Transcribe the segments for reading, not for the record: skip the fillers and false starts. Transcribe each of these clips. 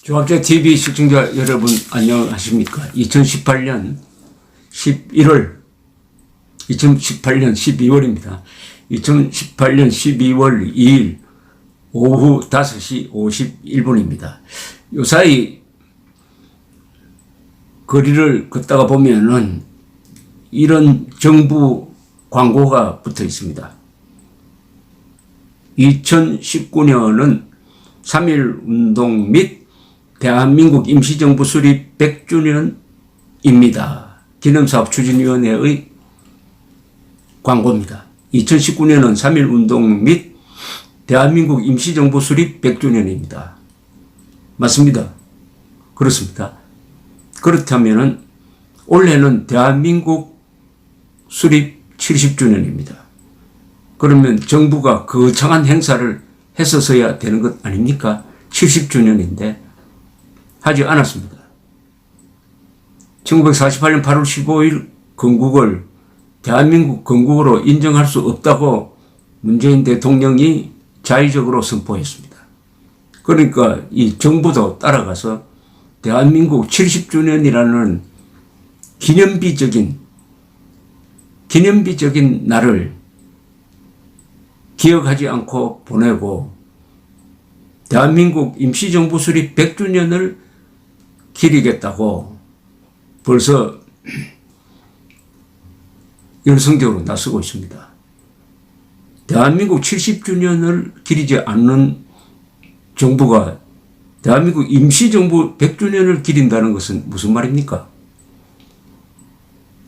조합제 TV 시청자 여러분 안녕하십니까? 2018년 12월입니다. 2018년 12월 2일 오후 5시 51분입니다. 요 사이 거리를 걷다가 보면은 이런 정부 광고가 붙어 있습니다. 2019년은 3.1 운동 및 대한민국 임시정부 수립 100주년입니다. 기념사업추진위원회의 광고입니다. 2019년은 3.1 운동 및 대한민국 임시정부 수립 100주년입니다. 맞습니다. 그렇습니다. 그렇다면은 올해는 대한민국 수립 70주년입니다. 그러면 정부가 거창한 행사를 했었어야 되는 것 아닙니까? 70주년인데 하지 않았습니다. 1948년 8월 15일 건국을 대한민국 건국으로 인정할 수 없다고 문재인 대통령이 자의적으로 선포했습니다. 그러니까 이 정부도 따라가서 대한민국 70주년이라는 기념비적인 날을 기억하지 않고 보내고 대한민국 임시정부 수립 100주년을 기리겠다고 벌써 열성적으로 나서고 있습니다. 대한민국 70주년을 기리지 않는 정부가 대한민국 임시정부 100주년을 기린다는 것은 무슨 말입니까?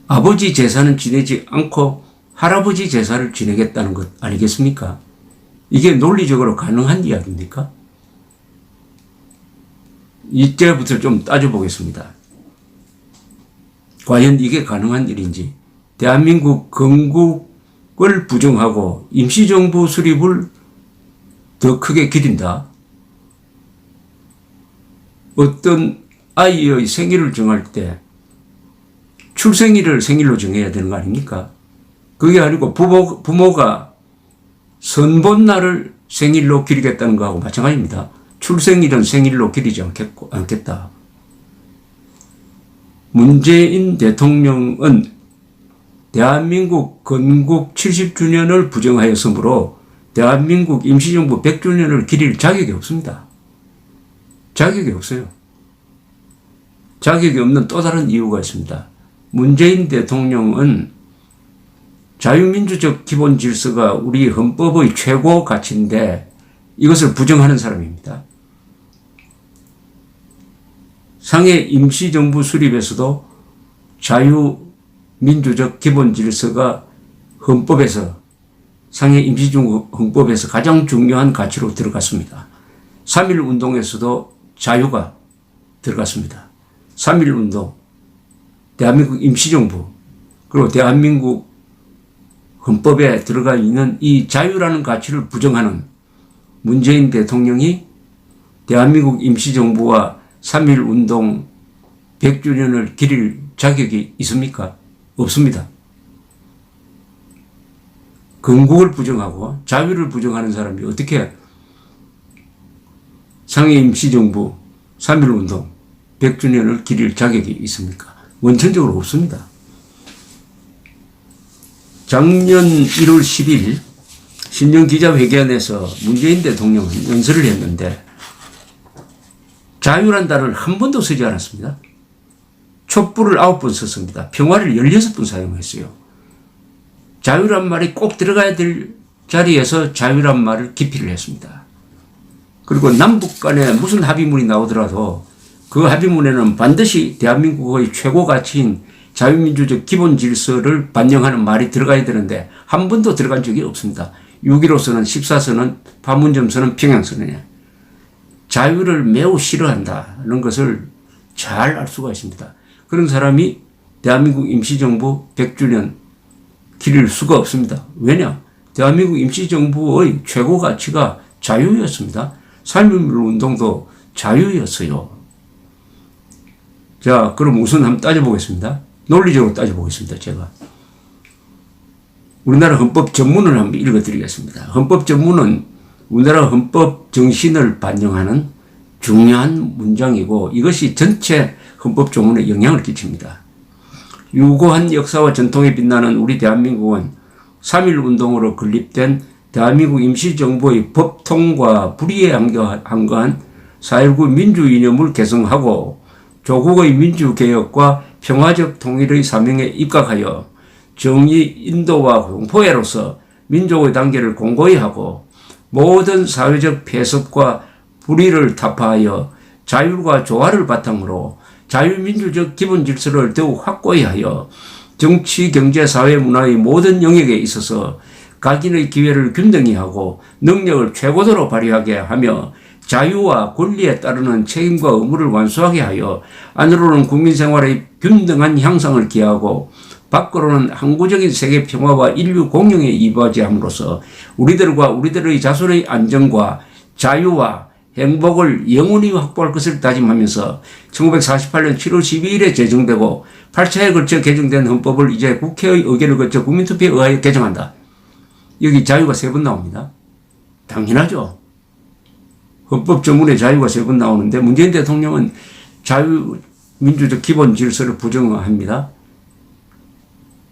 아버지 제사는 지내지 않고 할아버지 제사를 지내겠다는 것 아니겠습니까? 이게 논리적으로 가능한 이야기입니까? 이때부터 좀 따져보겠습니다. 과연 이게 가능한 일인지. 대한민국 건국을 부정하고 임시정부 수립을 더 크게 기린다. 어떤 아이의 생일을 정할 때 출생일을 생일로 정해야 되는 거 아닙니까? 그게 아니고 부모가 선본날을 생일로 기리겠다는 거하고 마찬가지입니다. 출생일은 생일로 기리지 않겠다. 문재인 대통령은 대한민국 건국 70주년을 부정하였으므로 대한민국 임시정부 100주년을 기릴 자격이 없습니다. 자격이 없어요. 자격이 없는 또 다른 이유가 있습니다. 문재인 대통령은 자유민주적 기본 질서가 우리 헌법의 최고 가치인데 이것을 부정하는 사람입니다. 상해 임시정부 수립에서도 자유민주적 기본 질서가 헌법에서 상해 임시정부 헌법에서 가장 중요한 가치로 들어갔습니다. 3.1 운동에서도 자유가 들어갔습니다. 3.1 운동, 대한민국 임시정부, 그리고 대한민국 헌법에 들어가 있는 이 자유라는 가치를 부정하는 문재인 대통령이 대한민국 임시정부와 3.1 운동 100주년을 기릴 자격이 있습니까? 없습니다. 건국을 부정하고 자유를 부정하는 사람이 어떻게 상해 임시정부 3.1 운동 100주년을 기릴 자격이 있습니까? 원천적으로 없습니다. 작년 1월 10일 신년기자회견에서 문재인 대통령은 연설을 했는데 자유란 단어를 한 번도 쓰지 않았습니다. 촛불을 9번 썼습니다. 평화를 16번 사용했어요. 자유란 말이 꼭 들어가야 될 자리에서 자유란 말을 기피를 했습니다. 그리고 남북 간에 무슨 합의문이 나오더라도 그 합의문에는 반드시 대한민국의 최고 가치인 자유민주적 기본 질서를 반영하는 말이 들어가야 되는데 한 번도 들어간 적이 없습니다. 6.15선언, 14선언, 판문점선언, 평양선언에 자유를 매우 싫어한다는 것을 잘 알 수가 있습니다. 그런 사람이 대한민국 임시정부 100주년 기릴 수가 없습니다. 왜냐? 대한민국 임시정부의 최고 가치가 자유였습니다. 3.1 운동도 자유였어요. 자, 그럼 우선 한번 따져보겠습니다. 논리적으로 따져보겠습니다. 제가. 우리나라 헌법 전문을 한번 읽어드리겠습니다. 헌법 전문은 우리나라 헌법 정신을 반영하는 중요한 문장이고 이것이 전체 헌법조문에 영향을 끼칩니다. 유구한 역사와 전통에 빛나는 우리 대한민국은 3.1운동으로 건립된 대한민국 임시정부의 법통과 불의에 한거한 4.19 민주이념을 개성하고 조국의 민주개혁과 평화적 통일의 사명에 입각하여 정의 인도와 공포회로서 민족의 단계를 공고히 하고 모든 사회적 폐습과 불의를 타파하여 자율과 조화를 바탕으로 자유민주적 기본 질서를 더욱 확고히 하여 정치, 경제, 사회, 문화의 모든 영역에 있어서 각인의 기회를 균등히 하고 능력을 최고도로 발휘하게 하며 자유와 권리에 따르는 책임과 의무를 완수하게 하여 안으로는 국민 생활의 균등한 향상을 기하고 밖으로는 항구적인 세계 평화와 인류 공영에 이바지함으로써 우리들과 우리들의 자손의 안정과 자유와 행복을 영원히 확보할 것을 다짐하면서 1948년 7월 12일에 제정되고 8차에 걸쳐 개정된 헌법을 이제 국회의 의결을 거쳐 국민투표에 의하여 개정한다. 여기 자유가 3번 나옵니다. 당연하죠. 헌법조문에 자유가 3번 나오는데 문재인 대통령은 자유민주적 기본 질서를 부정합니다.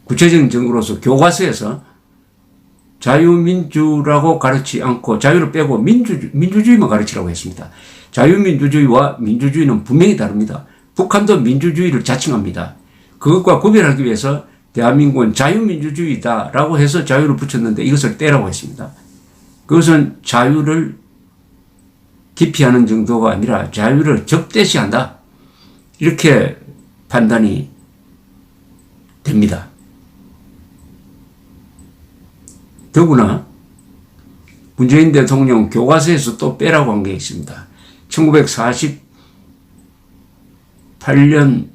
구체적인 증거로서 교과서에서 자유민주라고 가르치지 않고 자유를 빼고 민주주의만 가르치라고 했습니다. 자유민주주의와 민주주의는 분명히 다릅니다. 북한도 민주주의를 자칭합니다. 그것과 구별하기 위해서 대한민국은 자유민주주의다라고 해서 자유를 붙였는데 이것을 떼라고 했습니다. 그것은 자유를 기피하는 정도가 아니라 자유를 적대시한다. 이렇게 판단이 됩니다. 더구나 문재인 대통령 교과서에서 또 빼라고 한 게 있습니다. 1948년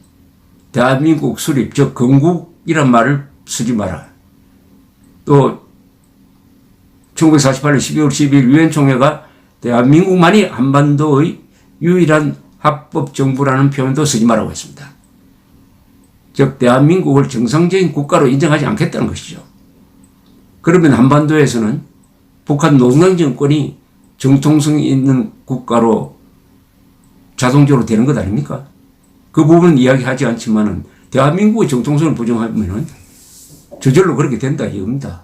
대한민국 수립, 즉 건국이란 말을 쓰지 마라. 또 1948년 12월 12일 유엔 총회가 대한민국만이 한반도의 유일한 합법정부라는 표현도 쓰지 말라고 했습니다. 즉 대한민국을 정상적인 국가로 인정하지 않겠다는 것이죠. 그러면 한반도에서는 북한 노동당 정권이 정통성이 있는 국가로 자동적으로 되는 것 아닙니까? 그 부분은 이야기하지 않지만은 대한민국의 정통성을 부정하면은 저절로 그렇게 된다 이겁니다.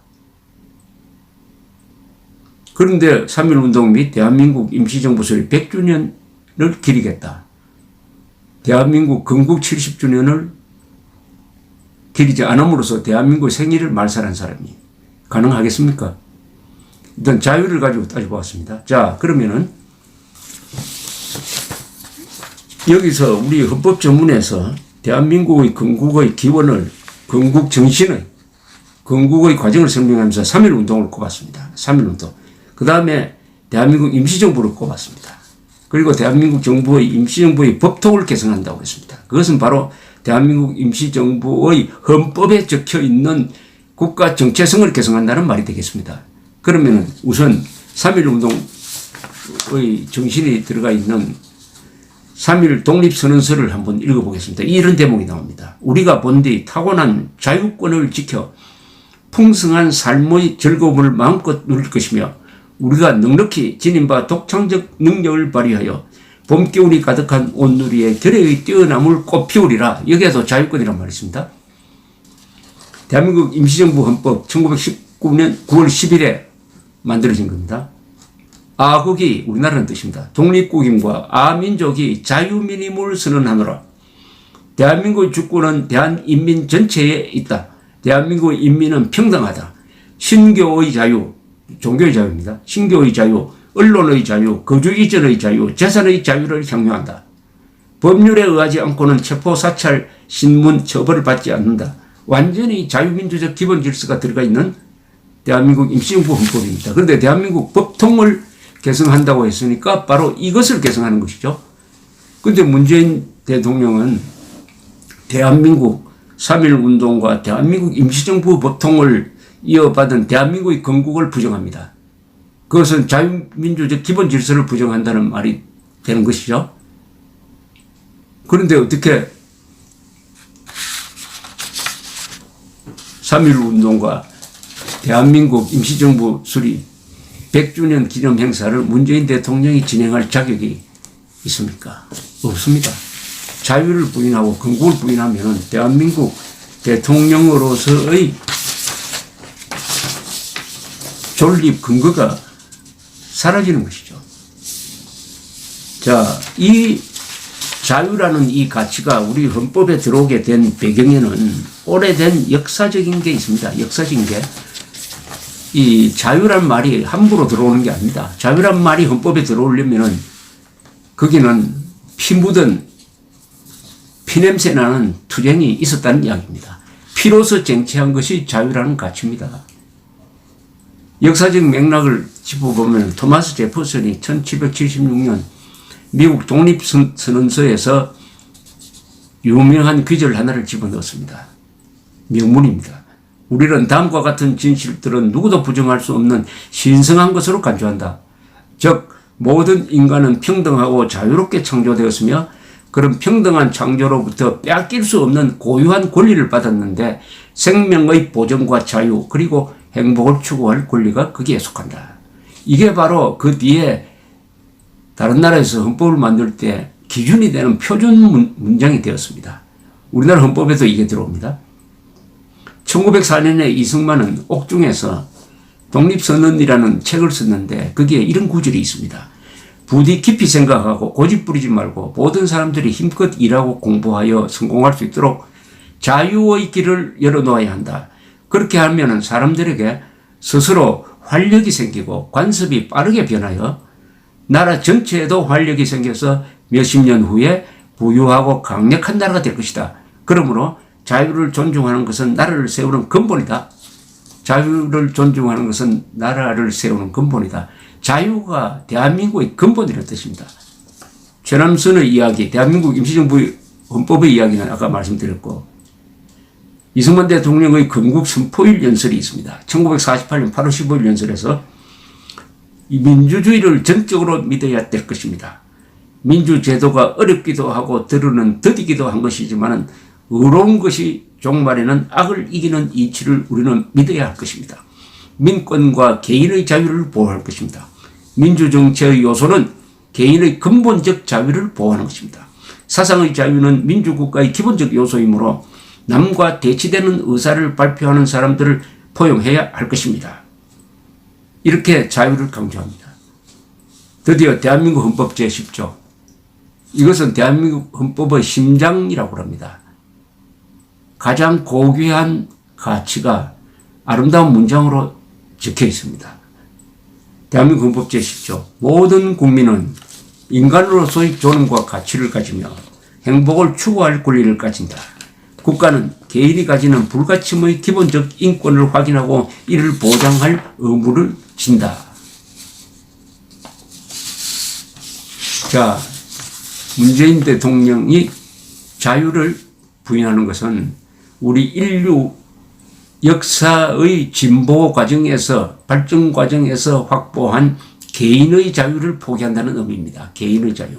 그런데 3.1운동 및 대한민국 임시정부 설립 100주년을 기리겠다. 대한민국 건국 70주년을 기리지 않음으로써 대한민국의 생일을 말살한 사람이 가능하겠습니까? 일단 자유를 가지고 따져보았습니다. 자, 그러면은 여기서 우리 헌법전문에서 대한민국의 건국의 기원을, 건국 정신의, 건국의 과정을 설명하면서 3.1운동을 꼽았습니다. 3.1운동. 그 다음에 대한민국 임시정부를 꼽았습니다. 그리고 대한민국 정부의 임시정부의 법통을 개성한다고 했습니다. 그것은 바로 대한민국 임시정부의 헌법에 적혀 있는 국가 정체성을 개성한다는 말이 되겠습니다. 그러면 우선 3.1운동의 정신이 들어가 있는 3.1 독립선언서를 한번 읽어보겠습니다. 이런 대목이 나옵니다. 우리가 본디 타고난 자유권을 지켜 풍성한 삶의 즐거움을 마음껏 누릴 것이며 우리가 넉넉히 지닌 바 독창적 능력을 발휘하여 봄, 기운이 가득한 온누리에 결의의 뛰어남을 꽃피우리라. 여기에도 자유권이란 말이 있습니다. 대한민국 임시정부 헌법 1919년 9월 10일에 만들어진 겁니다. 아국이 우리나라는 뜻입니다. 독립국임과 아민족이 자유민임을 선언하노라. 대한민국의 주권은 대한인민 전체에 있다. 대한민국의 인민은 평등하다. 신교의 자유, 종교의 자유입니다. 신교의 자유, 언론의 자유, 거주 이전의 자유, 재산의 자유를 향유한다. 법률에 의하지 않고는 체포, 사찰, 신문, 처벌을 받지 않는다. 완전히 자유민주적 기본 질서가 들어가 있는 대한민국 임시정부 헌법입니다. 그런데 대한민국 법통을 개성한다고 했으니까 바로 이것을 개성하는 것이죠. 그런데 문재인 대통령은 대한민국 3.1운동과 대한민국 임시정부 법통을 이어받은 대한민국의 건국을 부정합니다. 그것은 자유민주적 기본 질서를 부정한다는 말이 되는 것이죠. 그런데 어떻게 3.1운동과 대한민국 임시정부 수립 100주년 기념 행사를 문재인 대통령이 진행할 자격이 있습니까? 없습니다. 자유를 부인하고 건국을 부인하면 대한민국 대통령으로서의 존립 근거가 사라지는 것이죠. 자, 이 자유라는 이 가치가 우리 헌법에 들어오게 된 배경에는 오래된 역사적인 게 있습니다. 역사적인 게. 이 자유란 말이 함부로 들어오는 게 아닙니다. 자유란 말이 헌법에 들어오려면은 거기는 피 묻은 피냄새 나는 투쟁이 있었다는 이야기입니다. 피로서 쟁취한 것이 자유라는 가치입니다. 역사적 맥락을 짚어보면 토마스 제퍼슨이 1776년 미국 독립선언서에서 유명한 귀절 하나를 집어넣었습니다. 명문입니다. 우리는 다음과 같은 진실들은 누구도 부정할 수 없는 신성한 것으로 간주한다. 즉 모든 인간은 평등하고 자유롭게 창조되었으며 그런 평등한 창조로부터 빼앗길 수 없는 고유한 권리를 받았는데 생명의 보존과 자유 그리고 행복을 추구할 권리가 거기에 속한다. 이게 바로 그 뒤에 다른 나라에서 헌법을 만들 때 기준이 되는 표준 문장이 되었습니다. 우리나라 헌법에도 이게 들어옵니다. 1904년에 이승만은 옥중에서 독립선언이라는 책을 썼는데 거기에 이런 구절이 있습니다. 부디 깊이 생각하고 고집 부리지 말고 모든 사람들이 힘껏 일하고 공부하여 성공할 수 있도록 자유의 길을 열어놓아야 한다. 그렇게 하면 사람들에게 스스로 활력이 생기고 관습이 빠르게 변하여 나라 전체에도 활력이 생겨서 몇십 년 후에 부유하고 강력한 나라가 될 것이다. 그러므로 자유를 존중하는 것은 나라를 세우는 근본이다. 자유를 존중하는 것은 나라를 세우는 근본이다. 자유가 대한민국의 근본이라는 뜻입니다. 최남선의 이야기, 대한민국 임시정부 헌법의 이야기는 아까 말씀드렸고 이승만 대통령의 건국 선포일 연설이 있습니다. 1948년 8월 15일 연설에서 이 민주주의를 전적으로 믿어야 될 것입니다. 민주제도가 어렵기도 하고 들으는 더디기도 한 것이지만 의로운 것이 종말에는 악을 이기는 이치를 우리는 믿어야 할 것입니다. 민권과 개인의 자유를 보호할 것입니다. 민주정치의 요소는 개인의 근본적 자유를 보호하는 것입니다. 사상의 자유는 민주국가의 기본적 요소이므로 남과 대치되는 의사를 발표하는 사람들을 포용해야 할 것입니다. 이렇게 자유를 강조합니다. 드디어 대한민국 헌법 제10조. 이것은 대한민국 헌법의 심장이라고 합니다. 가장 고귀한 가치가 아름다운 문장으로 적혀 있습니다. 대한민국 헌법 제10조. 모든 국민은 인간으로서의 존엄과 가치를 가지며 행복을 추구할 권리를 가진다. 국가는 개인이 가지는 불가침의 기본적 인권을 확인하고 이를 보장할 의무를 진다. 자, 문재인 대통령이 자유를 부인하는 것은 우리 인류 역사의 진보 과정에서 발전 과정에서 확보한 개인의 자유를 포기한다는 의미입니다. 개인의 자유.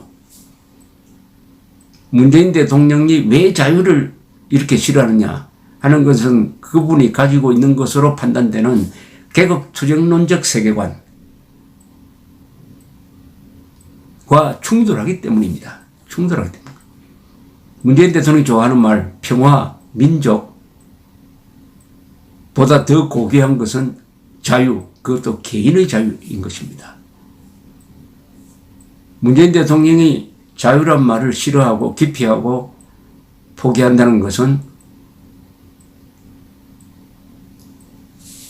문재인 대통령이 왜 자유를 이렇게 싫어하느냐 하는 것은 그분이 가지고 있는 것으로 판단되는 계급투쟁론적 세계관과 충돌하기 때문입니다. 충돌하기 때문에. 문재인 대통령이 좋아하는 말 평화, 민족 보다 더 고귀한 것은 자유, 그것도 개인의 자유인 것입니다. 문재인 대통령이 자유란 말을 싫어하고 기피하고 포기한다는 것은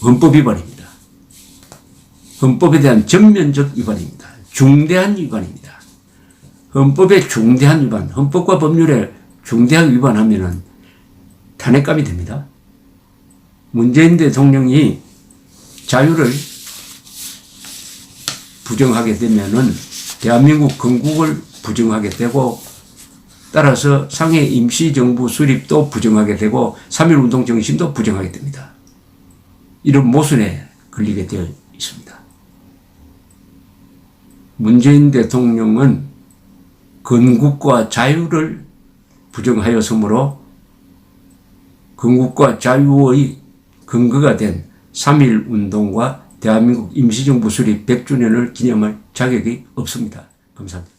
헌법 위반입니다. 헌법에 대한 전면적 위반입니다. 중대한 위반입니다. 헌법의 중대한 위반, 헌법과 법률에 중대한 위반하면은 탄핵감이 됩니다. 문재인 대통령이 자유를 부정하게 되면은 대한민국 건국을 부정하게 되고 따라서 상해 임시정부 수립도 부정하게 되고 3.1운동 정신도 부정하게 됩니다. 이런 모순에 걸리게 되어 있습니다. 문재인 대통령은 건국과 자유를 부정하였으므로 건국과 자유의 근거가 된 3.1운동과 대한민국 임시정부 수립 100주년을 기념할 자격이 없습니다. 감사합니다.